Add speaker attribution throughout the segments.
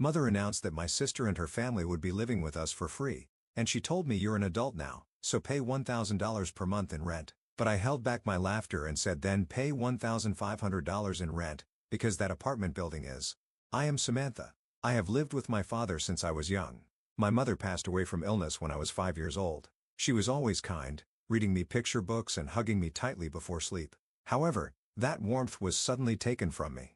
Speaker 1: Mother announced that my sister and her family would be living with us for free, and she told me you're an adult now, so pay $1,000 per month in rent. But I held back my laughter and said then pay $1,500 in rent, because that apartment building is. I am Samantha. I have lived with my father since I was young. My mother passed away from illness when I was 5 years old. She was always kind, reading me picture books and hugging me tightly before sleep. However, that warmth was suddenly taken from me.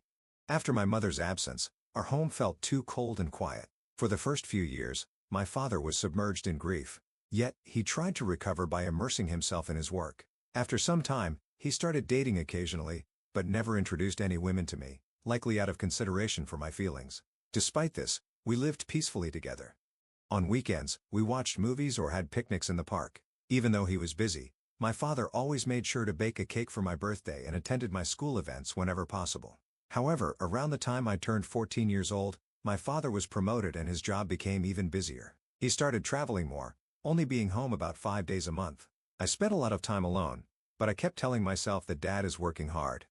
Speaker 1: After my mother's absence, our home felt too cold and quiet. For the first few years, my father was submerged in grief. Yet, he tried to recover by immersing himself in his work. After some time, he started dating occasionally, but never introduced any women to me, likely out of consideration for my feelings. Despite this, we lived peacefully together. On weekends, we watched movies or had picnics in the park. Even though he was busy, my father always made sure to bake a cake for my birthday and attended my school events whenever possible. However, around the time I turned 14 years old, my father was promoted and his job became even busier. He started traveling more, only being home about 5 days a month. I spent a lot of time alone, but I kept telling myself that Dad is working hard.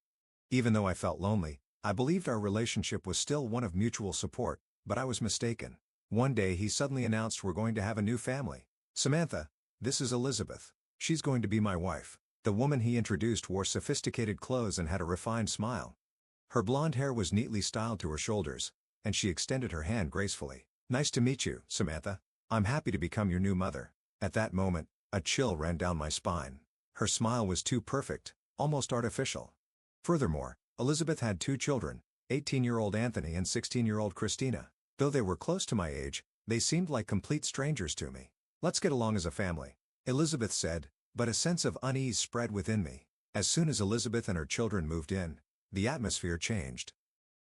Speaker 1: Even though I felt lonely, I believed our relationship was still one of mutual support, but I was mistaken. One day he suddenly announced we're going to have a new family. Samantha, this is Elizabeth. She's going to be my wife. The woman he introduced wore sophisticated clothes and had a refined smile. Her blonde hair was neatly styled to her shoulders, and she extended her hand gracefully. Nice to meet you, Samantha. I'm happy to become your new mother. At that moment, a chill ran down my spine. Her smile was too perfect, almost artificial. Furthermore, Elizabeth had 2 children, 18-year-old Anthony and 16-year-old Christina. Though they were close to my age, they seemed like complete strangers to me. Let's get along as a family, Elizabeth said, but a sense of unease spread within me. As soon as Elizabeth and her children moved in, the atmosphere changed.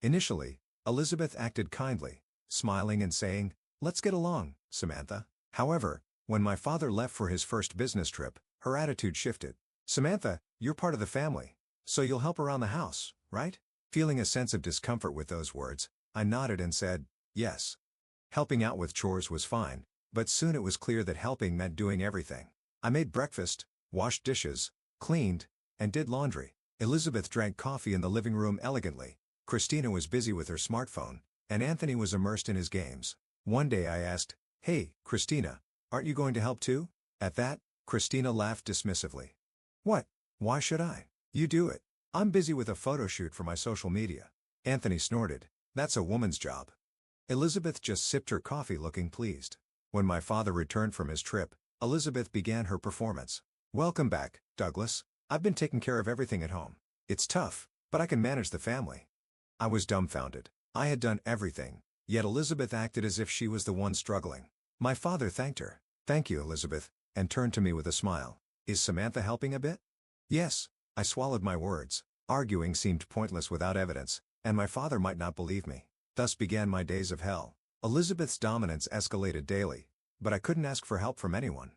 Speaker 1: Initially, Elizabeth acted kindly, smiling and saying, "Let's get along, Samantha." However, when my father left for his first business trip, her attitude shifted. "Samantha, you're part of the family, so you'll help around the house, right?" Feeling a sense of discomfort with those words, I nodded and said, "Yes." Helping out with chores was fine, but soon it was clear that helping meant doing everything. I made breakfast, washed dishes, cleaned, and did laundry. Elizabeth drank coffee in the living room elegantly. Christina was busy with her smartphone, and Anthony was immersed in his games. One day I asked, "Hey, Christina, aren't you going to help too?" At that, Christina laughed dismissively. "What? Why should I? You do it. I'm busy with a photo shoot for my social media." Anthony snorted. "That's a woman's job." Elizabeth just sipped her coffee looking pleased. When my father returned from his trip, Elizabeth began her performance. "Welcome back, Douglas. I've been taking care of everything at home. It's tough, but I can manage the family." I was dumbfounded. I had done everything, yet Elizabeth acted as if she was the one struggling. My father thanked her. "Thank you, Elizabeth," and turned to me with a smile. "Is Samantha helping a bit?" "Yes." I swallowed my words. Arguing seemed pointless without evidence, and my father might not believe me. Thus began my days of hell. Elizabeth's dominance escalated daily, but I couldn't ask for help from anyone.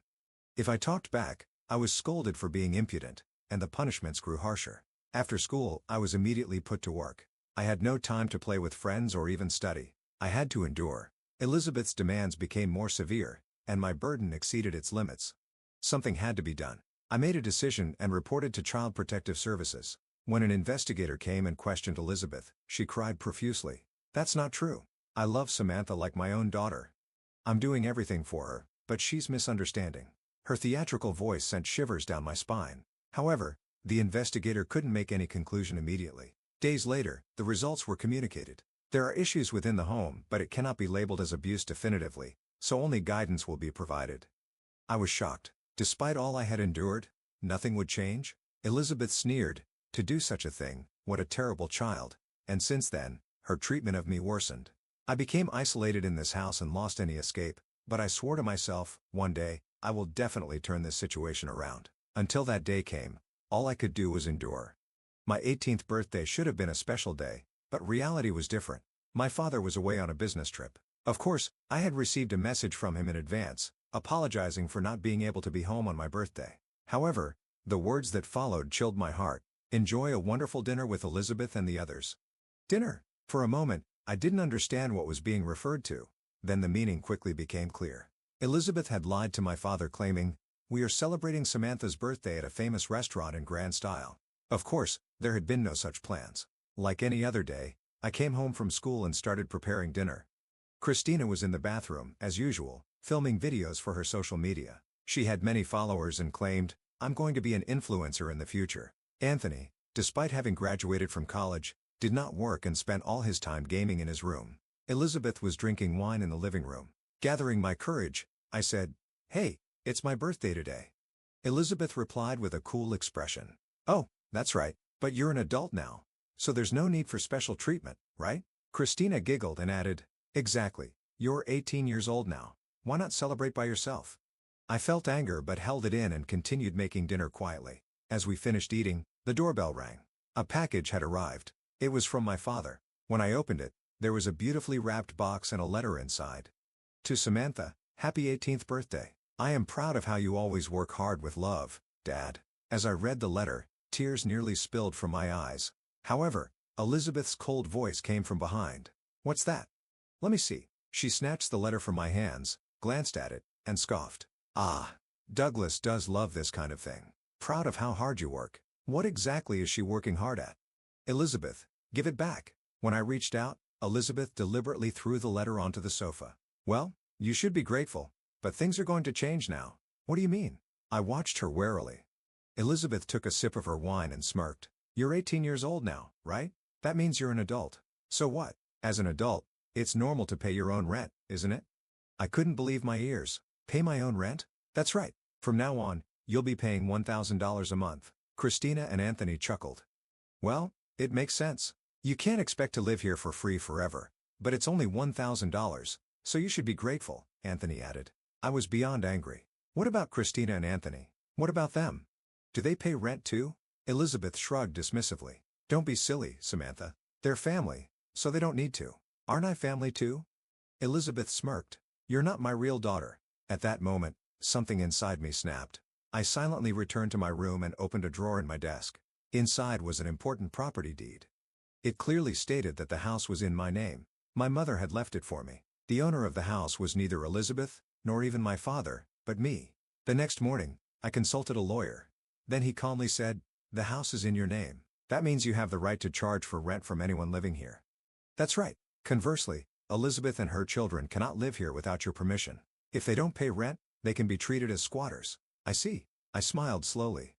Speaker 1: If I talked back, I was scolded for being impudent, and the punishments grew harsher. After school, I was immediately put to work. I had no time to play with friends or even study. I had to endure. Elizabeth's demands became more severe, and my burden exceeded its limits. Something had to be done. I made a decision and reported to Child Protective Services. When an investigator came and questioned Elizabeth, she cried profusely. "That's not true. I love Samantha like my own daughter. I'm doing everything for her, but she's misunderstanding." Her theatrical voice sent shivers down my spine. However, the investigator couldn't make any conclusion immediately. Days later, the results were communicated. There are issues within the home, but it cannot be labeled as abuse definitively, so only guidance will be provided. I was shocked. Despite all I had endured, nothing would change? Elizabeth sneered. "To do such a thing, what a terrible child." And since then, her treatment of me worsened. I became isolated in this house and lost any escape, but I swore to myself, one day, I will definitely turn this situation around. Until that day came, all I could do was endure. My 18th birthday should have been a special day, but reality was different. My father was away on a business trip. Of course, I had received a message from him in advance, apologizing for not being able to be home on my birthday. However, the words that followed chilled my heart. "Enjoy a wonderful dinner with Elizabeth and the others." Dinner? For a moment, I didn't understand what was being referred to. Then the meaning quickly became clear. Elizabeth had lied to my father claiming, "We are celebrating Samantha's birthday at a famous restaurant in grand style." Of course, there had been no such plans. Like any other day, I came home from school and started preparing dinner. Christina was in the bathroom, as usual, filming videos for her social media. She had many followers and claimed, "I'm going to be an influencer in the future." Anthony, despite having graduated from college, did not work and spent all his time gaming in his room. Elizabeth was drinking wine in the living room. Gathering my courage, I said, "Hey, it's my birthday today." Elizabeth replied with a cool expression. "Oh, that's right, but you're an adult now. So there's no need for special treatment, right?" Christina giggled and added, "Exactly, you're 18 years old now. Why not celebrate by yourself?" I felt anger but held it in and continued making dinner quietly. As we finished eating, the doorbell rang. A package had arrived. It was from my father. When I opened it, there was a beautifully wrapped box and a letter inside. "To Samantha, happy 18th birthday. I am proud of how you always work hard with love, Dad." As I read the letter, tears nearly spilled from my eyes. However, Elizabeth's cold voice came from behind. "What's that? Let me see." She snatched the letter from my hands, glanced at it, and scoffed. "Ah, Douglas does love this kind of thing. Proud of how hard you work. What exactly is she working hard at?" "Elizabeth, give it back." When I reached out, Elizabeth deliberately threw the letter onto the sofa. "Well, you should be grateful, but things are going to change now." "What do you mean?" I watched her warily. Elizabeth took a sip of her wine and smirked. "You're 18 years old now, right? That means you're an adult. So what? As an adult, it's normal to pay your own rent, isn't it?" I couldn't believe my ears. "Pay my own rent?" "That's right. From now on, you'll be paying $1,000 a month." Christina and Anthony chuckled. "Well, it makes sense. You can't expect to live here for free forever, but it's only $1,000, so you should be grateful," Anthony added. I was beyond angry. "What about Christina and Anthony? What about them? Do they pay rent too?" Elizabeth shrugged dismissively. "Don't be silly, Samantha. They're family, so they don't need to." "Aren't I family too?" Elizabeth smirked. "You're not my real daughter." At that moment, something inside me snapped. I silently returned to my room and opened a drawer in my desk. Inside was an important property deed. It clearly stated that the house was in my name. My mother had left it for me. The owner of the house was neither Elizabeth, nor even my father, but me. The next morning, I consulted a lawyer. Then he calmly said, "The house is in your name. That means you have the right to charge for rent from anyone living here." "That's right. Conversely, Elizabeth and her children cannot live here without your permission. If they don't pay rent, they can be treated as squatters." "I see." I smiled slowly.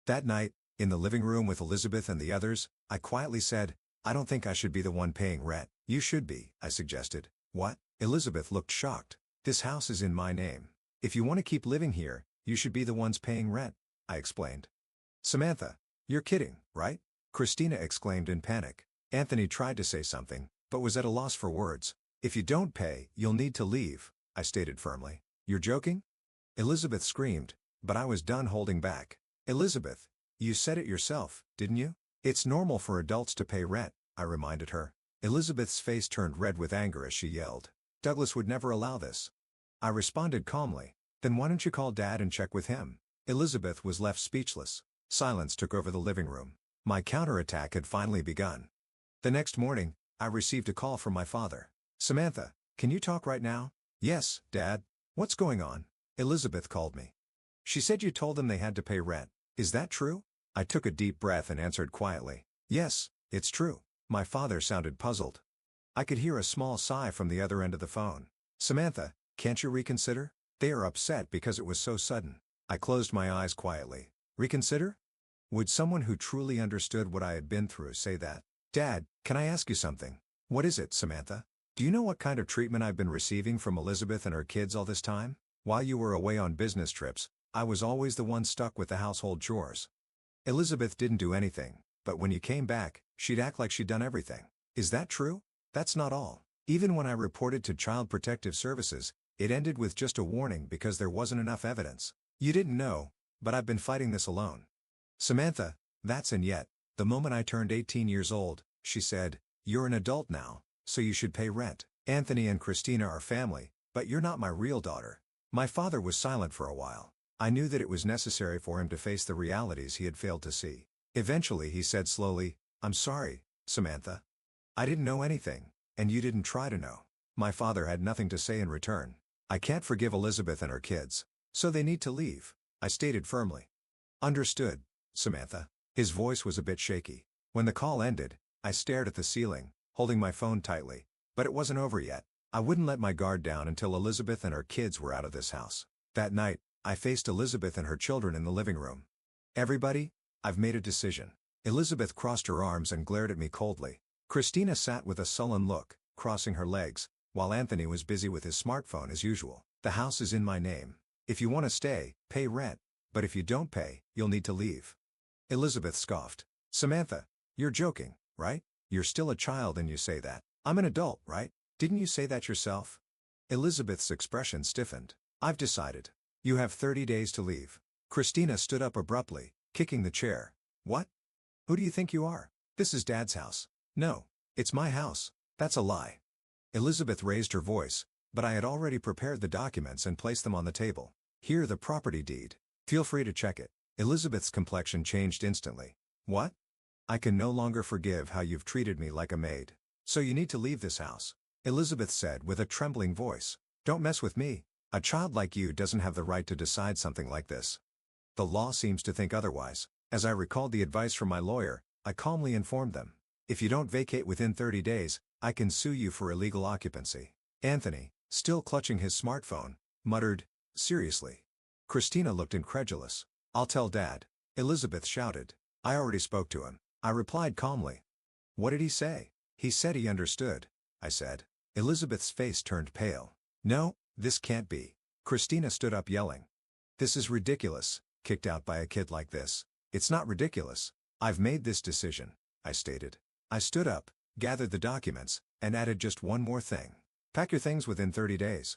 Speaker 1: That night, in the living room with Elizabeth and the others, I quietly said, "I don't think I should be the one paying rent." "You should be," I suggested. "What?" Elizabeth looked shocked. "This house is in my name. If you want to keep living here, you should be the ones paying rent," I explained. "Samantha, you're kidding, right?" Christina exclaimed in panic. Anthony tried to say something, but was at a loss for words. "If you don't pay, you'll need to leave," I stated firmly. "You're joking?" Elizabeth screamed, but I was done holding back. "Elizabeth, you said it yourself, didn't you? It's normal for adults to pay rent," I reminded her. Elizabeth's face turned red with anger as she yelled, "Douglas would never allow this." I responded calmly, "Then why don't you call Dad and check with him?" Elizabeth was left speechless. Silence took over the living room. My counterattack had finally begun. The next morning, I received a call from my father. "Samantha, can you talk right now?" "Yes, Dad. What's going on?" "Elizabeth called me. She said you told them they had to pay rent. Is that true?" I took a deep breath and answered quietly, "Yes, it's true." My father sounded puzzled. I could hear a small sigh from the other end of the phone. "Samantha, can't you reconsider? They are upset because it was so sudden." I closed my eyes quietly. Reconsider? Would someone who truly understood what I had been through say that? "Dad, can I ask you something?" "What is it, Samantha?" "Do you know what kind of treatment I've been receiving from Elizabeth and her kids all this time? While you were away on business trips, I was always the one stuck with the household chores. Elizabeth didn't do anything, but when you came back, she'd act like she'd done everything. Is that true?" "That's not all. Even when I reported to Child Protective Services, it ended with just a warning because there wasn't enough evidence. You didn't know, but I've been fighting this alone." "Samantha, that's and yet, the moment I turned 18 years old, she said, 'You're an adult now, so you should pay rent. Anthony and Christina are family, but you're not my real daughter.'" My father was silent for a while. I knew that it was necessary for him to face the realities he had failed to see. Eventually he said slowly, "I'm sorry, Samantha. I didn't know anything, and you didn't try to know." My father had nothing to say in return. "I can't forgive Elizabeth and her kids, so they need to leave," I stated firmly. "Understood, Samantha." His voice was a bit shaky. When the call ended, I stared at the ceiling, holding my phone tightly. But it wasn't over yet. I wouldn't let my guard down until Elizabeth and her kids were out of this house. That night, I faced Elizabeth and her children in the living room. Everybody, I've made a decision. Elizabeth crossed her arms and glared at me coldly. Christina sat with a sullen look, crossing her legs, while Anthony was busy with his smartphone as usual. The house is in my name. If you want to stay, pay rent, but if you don't pay, you'll need to leave. Elizabeth scoffed. Samantha, you're joking, right? You're still a child and you say that. I'm an adult, right? Didn't you say that yourself? Elizabeth's expression stiffened. I've decided. You have 30 days to leave. Christina stood up abruptly, kicking the chair. What? Who do you think you are? This is Dad's house. No, it's my house. That's a lie. Elizabeth raised her voice, but I had already prepared the documents and placed them on the table. Here the property deed. Feel free to check it. Elizabeth's complexion changed instantly. What? I can no longer forgive how you've treated me like a maid. So you need to leave this house. Elizabeth said with a trembling voice. Don't mess with me. A child like you doesn't have the right to decide something like this. The law seems to think otherwise. As I recalled the advice from my lawyer, I calmly informed them. If you don't vacate within 30 days, I can sue you for illegal occupancy. Anthony, still clutching his smartphone, muttered, seriously? Christina looked incredulous. I'll tell Dad. Elizabeth shouted. I already spoke to him. I replied calmly. What did he say? He said he understood. I said. Elizabeth's face turned pale. No, this can't be. Christina stood up yelling. This is ridiculous, kicked out by a kid like this. It's not ridiculous. I've made this decision, I stated. I stood up, gathered the documents, and added just one more thing. Pack your things within 30 days.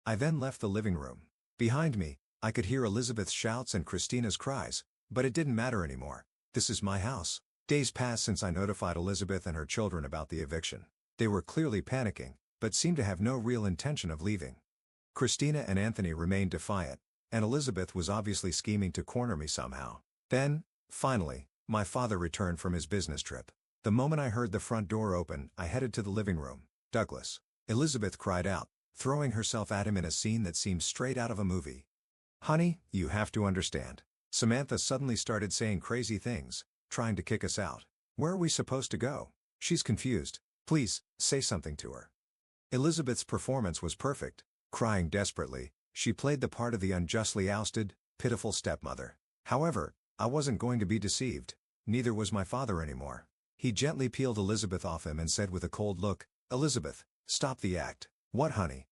Speaker 1: I then left the living room. Behind me, I could hear Elizabeth's shouts and Christina's cries, but it didn't matter anymore. This is my house. Days passed since I notified Elizabeth and her children about the eviction. They were clearly panicking, but seemed to have no real intention of leaving. Christina and Anthony remained defiant, and Elizabeth was obviously scheming to corner me somehow. Then, finally, my father returned from his business trip. The moment I heard the front door open, I headed to the living room. Douglas. Elizabeth cried out, throwing herself at him in a scene that seemed straight out of a movie. Honey, you have to understand. Samantha suddenly started saying crazy things, trying to kick us out. Where are we supposed to go? She's confused. Please, say something to her. Elizabeth's performance was perfect. Crying desperately, she played the part of the unjustly ousted, pitiful stepmother. However, I wasn't going to be deceived. Neither was my father anymore. He gently peeled Elizabeth off him and said with a cold look, Elizabeth, stop the act. What, honey?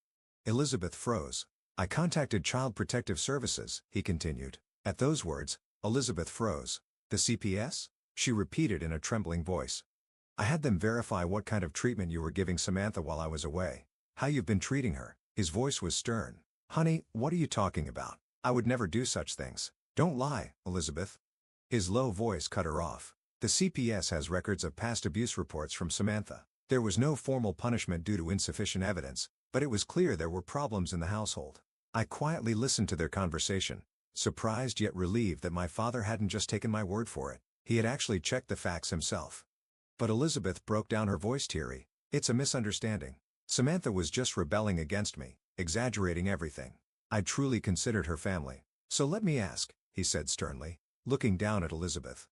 Speaker 1: Elizabeth froze. I contacted Child Protective Services, he continued. At those words, Elizabeth froze. The CPS? She repeated in a trembling voice. I had them verify what kind of treatment you were giving Samantha while I was away. How you've been treating her. His voice was stern. Honey, what are you talking about? I would never do such things. Don't lie, Elizabeth. His low voice cut her off. The CPS has records of past abuse reports from Samantha. There was no formal punishment due to insufficient evidence, but it was clear there were problems in the household. I quietly listened to their conversation, surprised yet relieved that my father hadn't just taken my word for it. He had actually checked the facts himself. But Elizabeth broke down, her voice teary. It's a misunderstanding. Samantha was just rebelling against me, exaggerating everything. I truly considered her family. So let me ask, he said sternly, looking down at Elizabeth.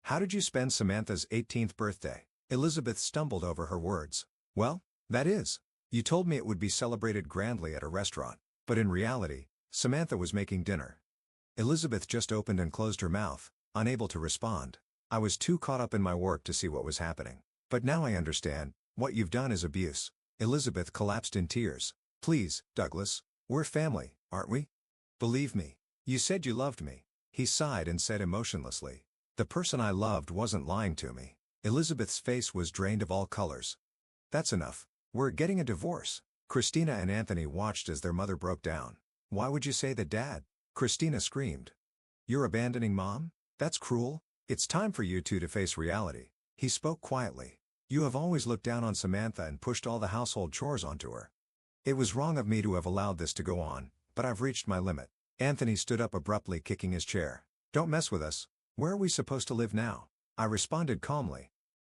Speaker 1: How did you spend Samantha's 18th birthday? Elizabeth stumbled over her words. Well, that is. You told me it would be celebrated grandly at a restaurant. But in reality, Samantha was making dinner. Elizabeth just opened and closed her mouth, unable to respond. I was too caught up in my work to see what was happening. But now I understand. What you've done is abuse. Elizabeth collapsed in tears. Please, Douglas, we're family, aren't we? Believe me. You said you loved me. He sighed and said emotionlessly. The person I loved wasn't lying to me. Elizabeth's face was drained of all colors. That's enough. We're getting a divorce. Christina and Anthony watched as their mother broke down. Why would you say that, Dad? Christina screamed. You're abandoning Mom? That's cruel. It's time for you two to face reality. He spoke quietly. You have always looked down on Samantha and pushed all the household chores onto her. It was wrong of me to have allowed this to go on, but I've reached my limit. Anthony stood up abruptly, kicking his chair. Don't mess with us. Where are we supposed to live now? I responded calmly.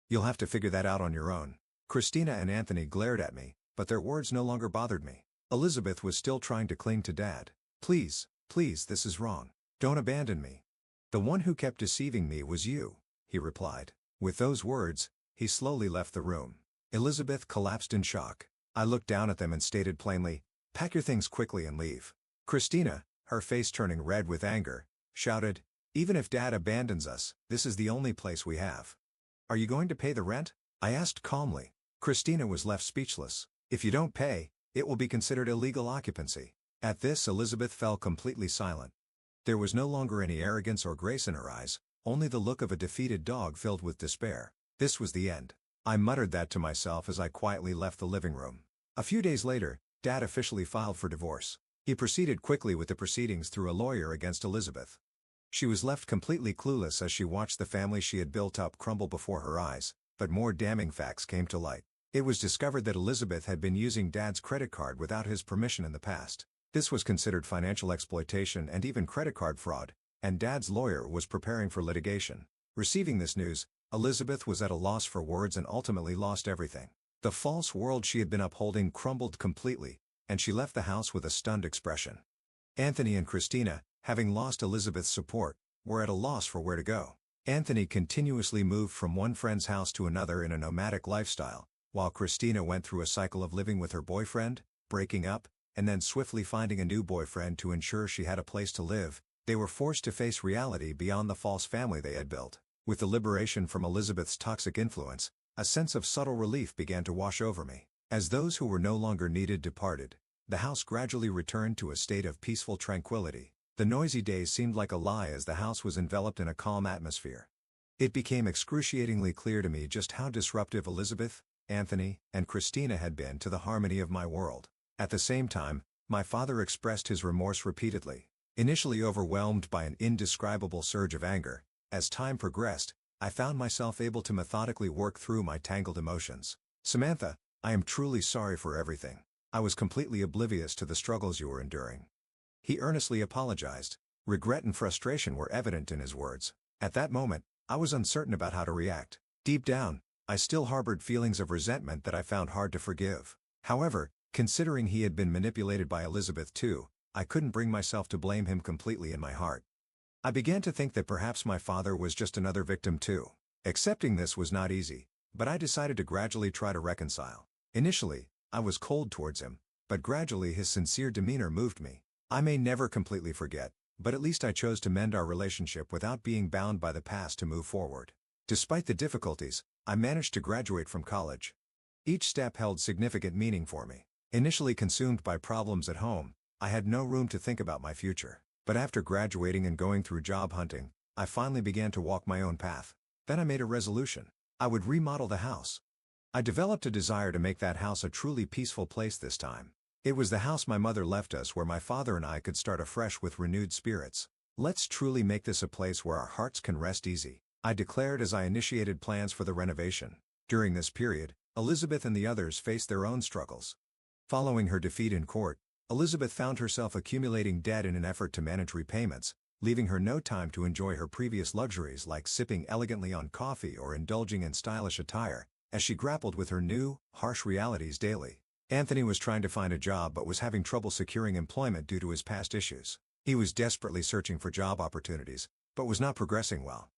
Speaker 1: You'll have to figure that out on your own. Christina and Anthony glared at me, but their words no longer bothered me. Elizabeth was still trying to cling to Dad. Please, please, this is wrong. Don't abandon me. The one who kept deceiving me was you, he replied. With those words, he slowly left the room. Elizabeth collapsed in shock. I looked down at them and stated plainly, "Pack your things quickly and leave." Christina, her face turning red with anger, shouted, "Even if Dad abandons us, this is the only place we have. Are you going to pay the rent?" I asked calmly. Christina was left speechless. "If you don't pay, it will be considered illegal occupancy." At this, Elizabeth fell completely silent. There was no longer any arrogance or grace in her eyes, only the look of a defeated dog filled with despair. This was the end. I muttered that to myself as I quietly left the living room. A few days later, Dad officially filed for divorce. He proceeded quickly with the proceedings through a lawyer against Elizabeth. She was left completely clueless as she watched the family she had built up crumble before her eyes, but more damning facts came to light. It was discovered that Elizabeth had been using Dad's credit card without his permission in the past. This was considered financial exploitation and even credit card fraud, and Dad's lawyer was preparing for litigation. Receiving this news, Elizabeth was at a loss for words and ultimately lost everything. The false world she had been upholding crumbled completely, and she left the house with a stunned expression. Anthony and Christina, having lost Elizabeth's support, were at a loss for where to go. Anthony continuously moved from one friend's house to another in a nomadic lifestyle, while Christina went through a cycle of living with her boyfriend, breaking up, and then swiftly finding a new boyfriend to ensure she had a place to live. They were forced to face reality beyond the false family they had built. With the liberation from Elizabeth's toxic influence, a sense of subtle relief began to wash over me. As those who were no longer needed departed, the house gradually returned to a state of peaceful tranquility. The noisy days seemed like a lie as the house was enveloped in a calm atmosphere. It became excruciatingly clear to me just how disruptive Elizabeth, Anthony, and Christina had been to the harmony of my world. At the same time, my father expressed his remorse repeatedly. Initially overwhelmed by an indescribable surge of anger, as time progressed, I found myself able to methodically work through my tangled emotions. "Samantha, I am truly sorry for everything. I was completely oblivious to the struggles you were enduring." He earnestly apologized. Regret and frustration were evident in his words. At that moment, I was uncertain about how to react. Deep down, I still harbored feelings of resentment that I found hard to forgive. However, considering he had been manipulated by Elizabeth too, I couldn't bring myself to blame him completely in my heart. I began to think that perhaps my father was just another victim too. Accepting this was not easy, but I decided to gradually try to reconcile. Initially, I was cold towards him, but gradually his sincere demeanor moved me. I may never completely forget, but at least I chose to mend our relationship without being bound by the past to move forward. Despite the difficulties, I managed to graduate from college. Each step held significant meaning for me. Initially consumed by problems at home, I had no room to think about my future. But after graduating and going through job hunting, I finally began to walk my own path. Then I made a resolution. I would remodel the house. I developed a desire to make that house a truly peaceful place this time. It was the house my mother left us where my father and I could start afresh with renewed spirits. "Let's truly make this a place where our hearts can rest easy," I declared as I initiated plans for the renovation. During this period, Elizabeth and the others faced their own struggles. Following her defeat in court, Elizabeth found herself accumulating debt in an effort to manage repayments, leaving her no time to enjoy her previous luxuries like sipping elegantly on coffee or indulging in stylish attire, as she grappled with her new, harsh realities daily. Anthony was trying to find a job but was having trouble securing employment due to his past issues. He was desperately searching for job opportunities, but was not progressing well.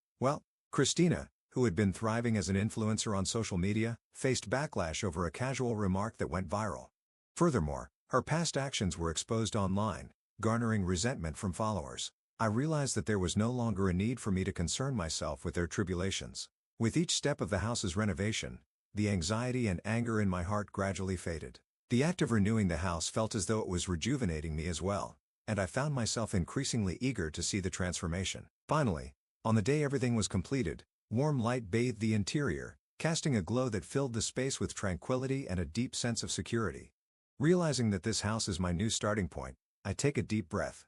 Speaker 1: Christina, who had been thriving as an influencer on social media, faced backlash over a casual remark that went viral. Furthermore, her past actions were exposed online, garnering resentment from followers. I realized that there was no longer a need for me to concern myself with their tribulations. With each step of the house's renovation, the anxiety and anger in my heart gradually faded. The act of renewing the house felt as though it was rejuvenating me as well, and I found myself increasingly eager to see the transformation. Finally, on the day everything was completed, warm light bathed the interior, casting a glow that filled the space with tranquility and a deep sense of security. Realizing that this house is my new starting point, I take a deep breath.